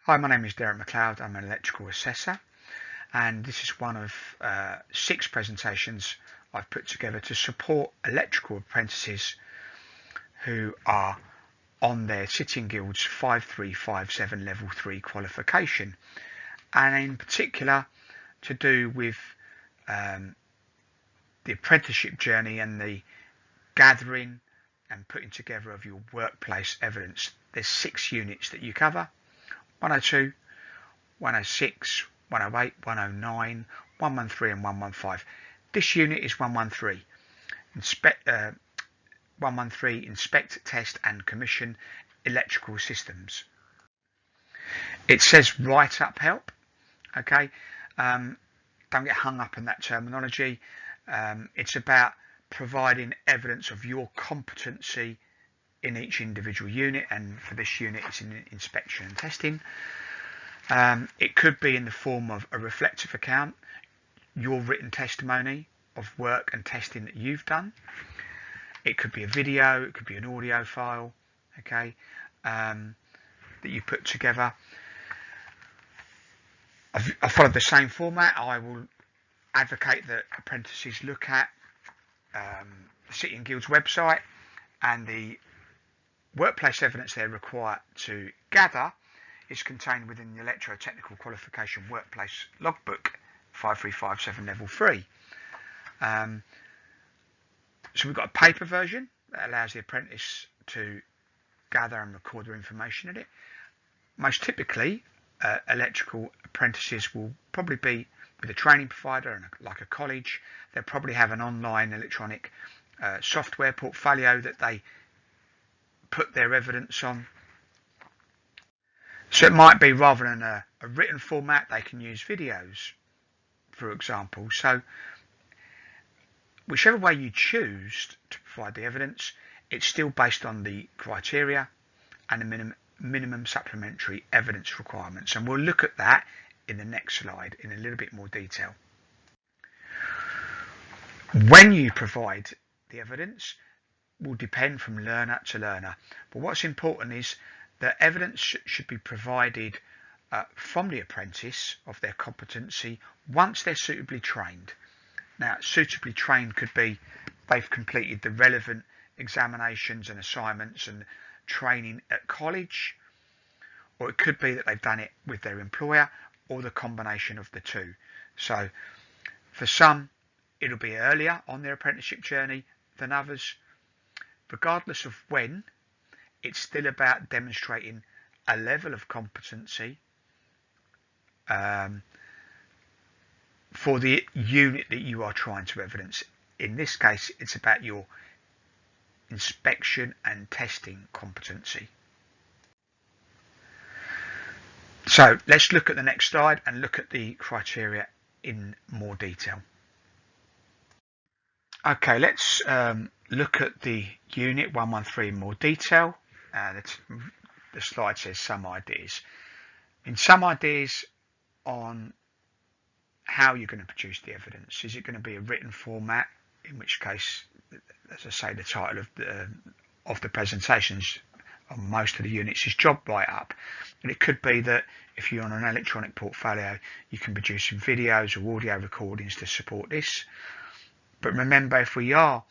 Hi, my name is Derek McLeod. I'm an electrical assessor, and this is one of 6 presentations I've put together to support electrical apprentices who are on their Sitting Guilds 5357 Level 3 qualification, and in particular to do with the apprenticeship journey and the gathering and putting together of your workplace evidence. There's 6 units that you cover: 102, 106, 108, 109, 113 and 115. This unit is 113. 113, inspect, test and commission electrical systems. It says write up help. Okay, don't get hung up on that terminology. It's about providing evidence of your competency in each individual unit, and for this unit it's in inspection and testing. It could be in the form of a reflective account, your written testimony of work and testing that you've done. It could be a video, it could be an audio file, okay, that you put together. I followed the same format. I will advocate that apprentices look at the Sitting Guild's website, and the workplace evidence they're required to gather is contained within the Electrotechnical Qualification Workplace Logbook 5357 Level 3. So we've got a paper version that allows the apprentice to gather and record their information in it. Most typically, electrical apprentices will probably be with a training provider, and like a college. They'll probably have an online electronic software portfolio that they put their evidence on. So it might be, rather than a written format, they can use videos, for example. So whichever way you choose to provide the evidence, it's still based on the criteria and the minimum supplementary evidence requirements, and we'll look at that in the next slide in a little bit more detail. When you provide the evidence will depend from learner to learner, but what's important is that evidence should be provided from the apprentice of their competency once they're suitably trained. Now, suitably trained could be they've completed the relevant examinations and assignments and training at college, or it could be that they've done it with their employer, or the combination of the two. So for some, it'll be earlier on their apprenticeship journey than others. Regardless of when, it's still about demonstrating a level of competency for the unit that you are trying to evidence. In this case, it's about your inspection and testing competency. So let's look at the next slide and look at the criteria in more detail. Okay, let's look at the unit 113 in more detail. The slide says some ideas. Some ideas on how you're going to produce the evidence. Is it going to be a written format, in which case, as I say, the title of the presentations on most of the units is job write-up. And it could be that if you're on an electronic portfolio, you can produce some videos or audio recordings to support this. But remember, if we are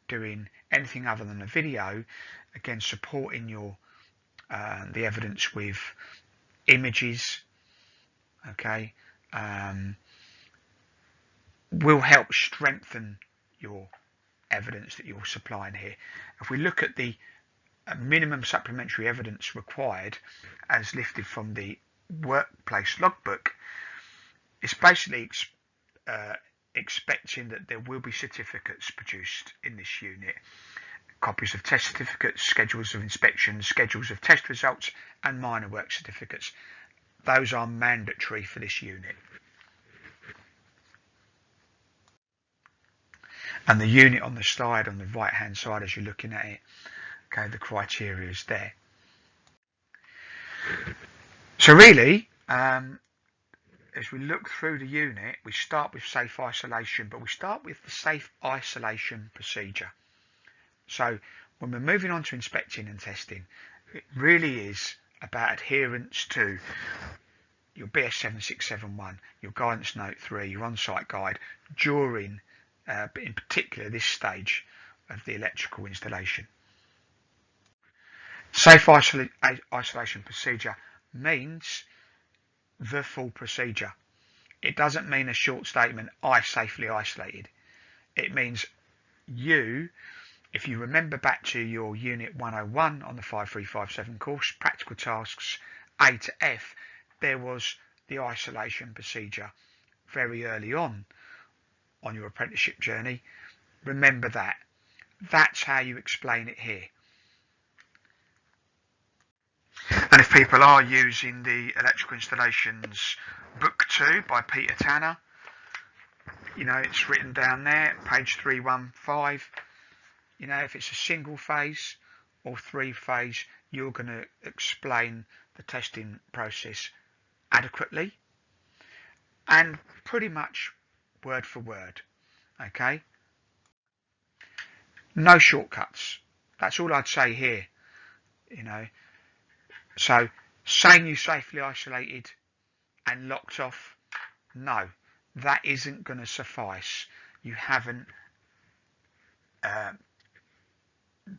doing anything other than a video, again, supporting your the evidence with images, okay, will help strengthen your evidence that you're supplying here. If we look at the minimum supplementary evidence required as lifted from the workplace logbook, it's basically expecting that there will be certificates produced in this unit: copies of test certificates, schedules of inspections, schedules of test results and minor work certificates. Those are mandatory for this unit. And the unit on the slide on the right hand side as you're looking at it, okay, the criteria is there. So really, as we look through the unit, we start with safe isolation, but we start with the safe isolation procedure. So when we're moving on to inspecting and testing, it really is about adherence to your BS 7671, your guidance note 3, your on-site guide during, in particular, this stage of the electrical installation. Safe isolation procedure means the full procedure. It doesn't mean a short statement, I safely isolated. It means you, if you remember back to your Unit 101 on the 5357 course, practical tasks A to F, there was the isolation procedure very early on your apprenticeship journey. Remember that. That's how you explain it here. And if people are using the Electrical Installations Book 2 by Peter Tanner, you know, it's written down there, page 315. You know, if it's a single phase or 3-phase, you're going to explain the testing process adequately and pretty much word for word. Okay? No shortcuts. That's all I'd say here. You know, so saying you safely isolated and locked off, no, that isn't going to suffice. You haven't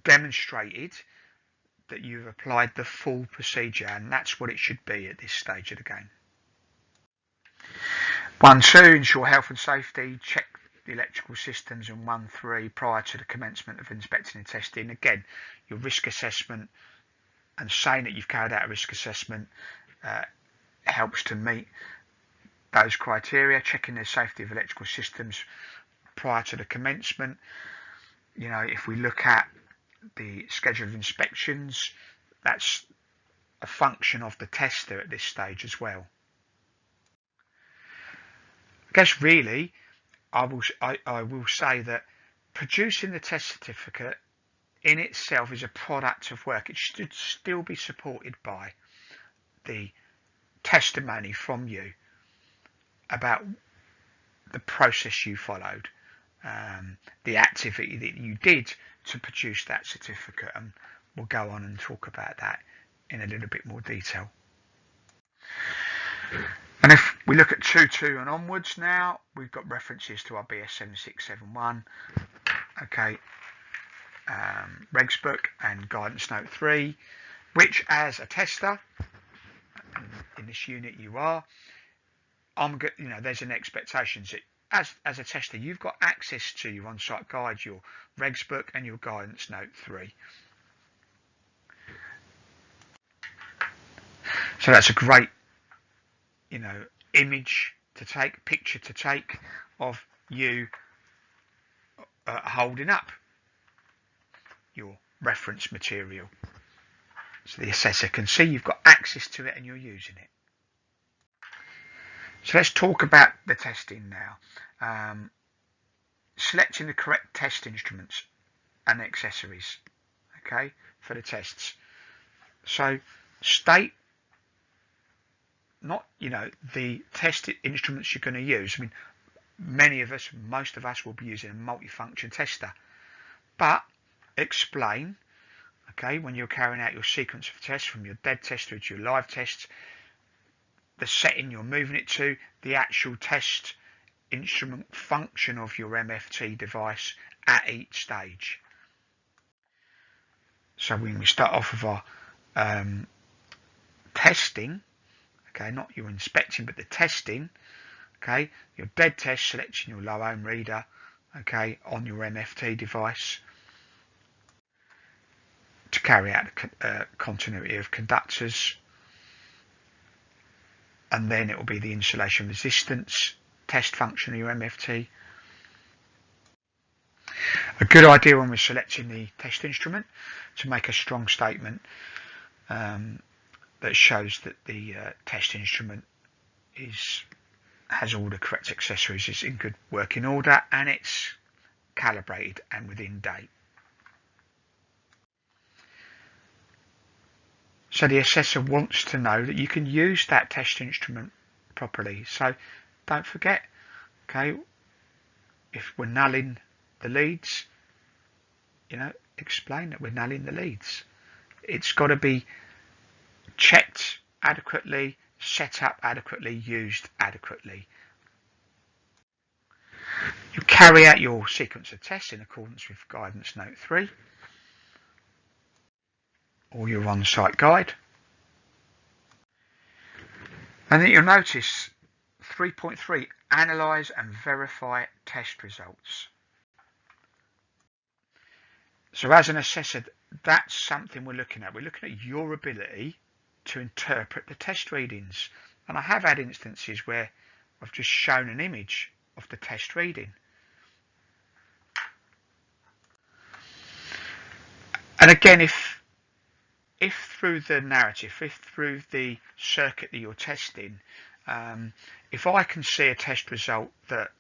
demonstrated that you've applied the full procedure, and that's what it should be at this stage of the game. 1.2, ensure health and safety. Check the electrical systems in 1.3 prior to the commencement of inspecting and testing. Again, your risk assessment and saying that you've carried out a risk assessment helps to meet those criteria. Checking the safety of electrical systems prior to the commencement. You know, if we look at the schedule of inspections, that's a function of the tester at this stage as well. I guess really, I will say that producing the test certificate in itself is a product of work. It should still be supported by the testimony from you about the process you followed, the activity that you did to produce that certificate, and we'll go on and talk about that in a little bit more detail. And if we look at 2.2 and onwards now, we've got references to our BS 7671, okay, regs book and guidance note 3, which as a tester, in this unit you are, you know, there's an expectation that as a tester, you've got access to your on-site guide, your regs book and your guidance note 3. So that's a great, you know, image to take, picture to take of you holding up your reference material, so the assessor can see you've got access to it and you're using it. So let's talk about the testing now. Selecting the correct test instruments and accessories, okay, for the tests. So state not, you know, the test instruments you're going to use. I mean, most of us will be using a multifunction tester, but explain, okay, when you're carrying out your sequence of tests from your dead test through to your live tests, the setting you're moving it to, the actual test instrument function of your MFT device at each stage. So when we start off with our testing, okay, not your inspecting but the testing, okay, your dead test, selecting your low ohm reader, okay, on your MFT device to carry out the continuity of conductors, and then it will be the insulation resistance test function of your MFT. A good idea when we're selecting the test instrument to make a strong statement that shows that the test instrument has all the correct accessories, is in good working order, and it's calibrated and within date. So the assessor wants to know that you can use that test instrument properly. So don't forget, okay, if we're nulling the leads, you know, explain that we're nulling the leads. It's got to be checked adequately, set up adequately, used adequately. You carry out your sequence of tests in accordance with guidance note 3 or your on-site guide. And then you'll notice 3.3, analyse and verify test results. So as an assessor, that's something we're looking at. We're looking at your ability to interpret the test readings. And I have had instances where I've just shown an image of the test reading. And again, if through the narrative, if through the circuit that you're testing, if I can see a test result that,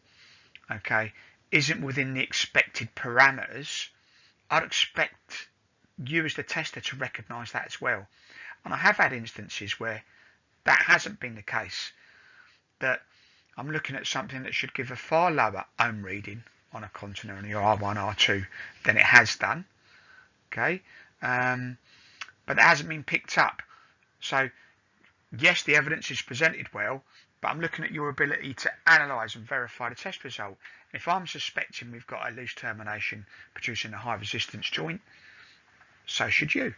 okay, isn't within the expected parameters, I'd expect you as the tester to recognise that as well. And I have had instances where that hasn't been the case, that I'm looking at something that should give a far lower ohm reading on a continent R1, R2 than it has done, okay, but that hasn't been picked up. So yes, the evidence is presented well, but I'm looking at your ability to analyse and verify the test result. If I'm suspecting we've got a loose termination producing a high resistance joint, so should you.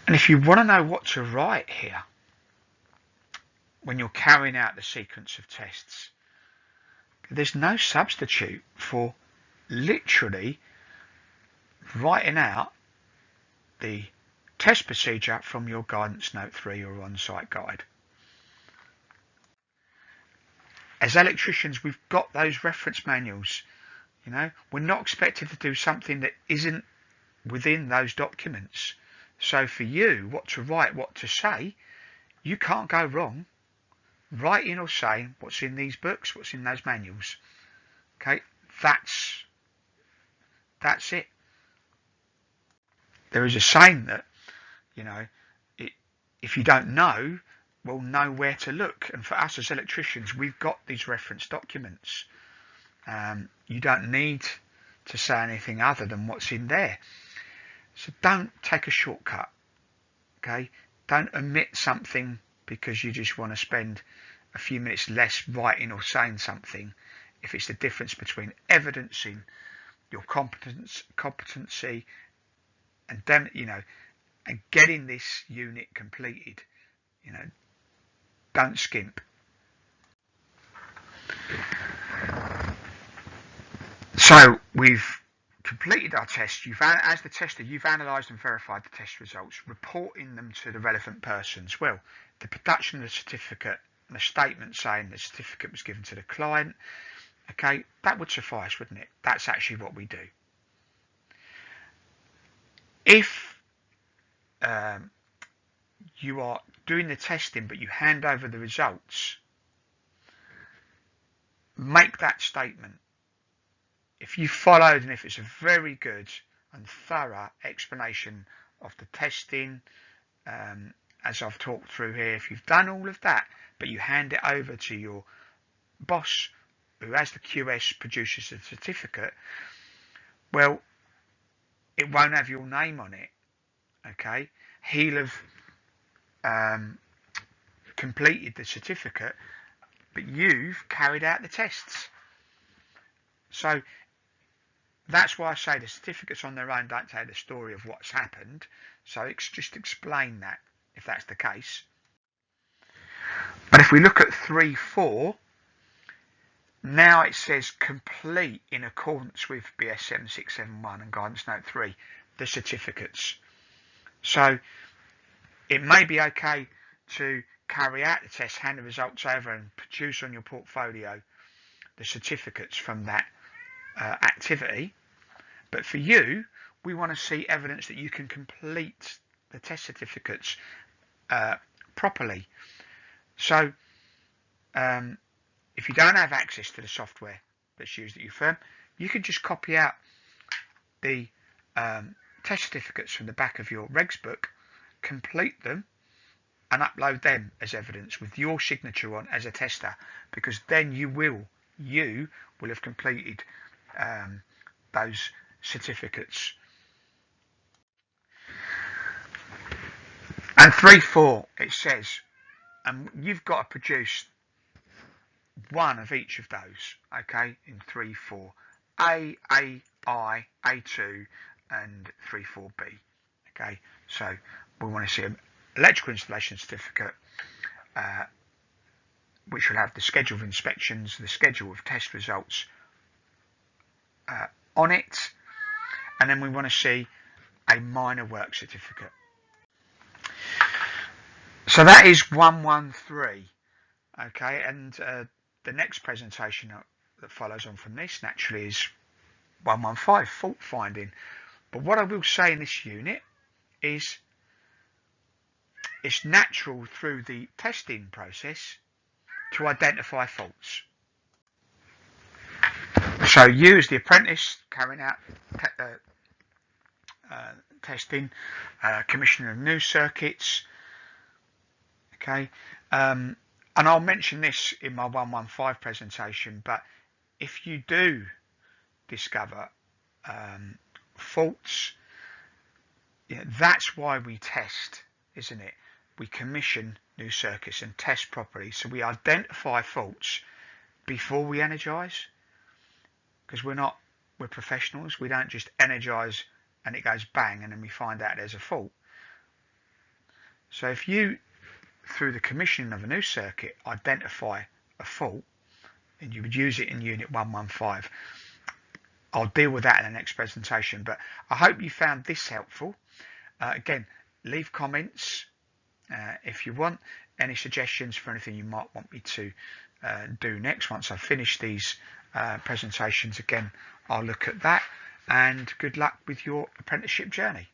And if you want to know what to write here when you're carrying out the sequence of tests, there's no substitute for literally writing out the test procedure from your guidance note 3 or on-site guide. As electricians, we've got those reference manuals. You know, we're not expected to do something that isn't within those documents. So for you, what to write, what to say, you can't go wrong writing or saying what's in these books, what's in those manuals. Okay, that's it. There is a saying that, you know, if you don't know, well, know where to look. And for us as electricians, we've got these reference documents. You don't need to say anything other than what's in there. So don't take a shortcut. Okay, don't omit something because you just want to spend a few minutes less writing or saying something. If it's the difference between evidencing your competency and and getting this unit completed, don't skimp. So we've completed our test. As the tester, you've analysed and verified the test results, reporting them to the relevant persons. Well, the production of the certificate and a statement saying the certificate was given to the client, okay, that would suffice, wouldn't it? That's actually what we do. If you are doing the testing but you hand over the results, make that statement. If you followed and if it's a very good and thorough explanation of the testing, as I've talked through here, if you've done all of that but you hand it over to your boss who as the QS produces the certificate, well, it won't have your name on it. Okay, he'll have completed the certificate, but you've carried out the tests. So that's why I say the certificates on their own don't tell the story of what's happened. So just explain that if that's the case. But if we look at 3.4, now it says complete in accordance with BS 7671 and guidance note 3, the certificates. So it may be okay to carry out the test, hand the results over and produce on your portfolio the certificates from that activity. But for you, we want to see evidence that you can complete the test certificates properly. So if you don't have access to the software that's used at your firm, you can just copy out the test certificates from the back of your regs book, complete them and upload them as evidence with your signature on as a tester, because then you will have completed those certificates. And 3-4, it says, and you've got to produce one of each of those, okay, in 3-4. A, I, A2, and 3-4B. Okay, so we want to see an electrical installation certificate, which will have the schedule of inspections, the schedule of test results on it, and then we want to see a minor work certificate. So that is 113. Okay, and the next presentation that follows on from this naturally is 115, fault finding. But what I will say in this unit is it's natural through the testing process to identify faults. So you as the apprentice carrying out testing, commissioning of new circuits, okay, and I'll mention this in my 115 presentation, but if you do discover faults, that's why we test, isn't it? We commission new circuits and test properly, so we identify faults before we energize, because we're professionals. We don't just energize and it goes bang and then we find out there's a fault. So if you, through the commissioning of a new circuit, identify a fault, and you would use it in unit 115. I'll deal with that in the next presentation, but I hope you found this helpful. Again, leave comments if you want any suggestions for anything you might want me to do next. Once I've finished these presentations, again, I'll look at that, and good luck with your apprenticeship journey.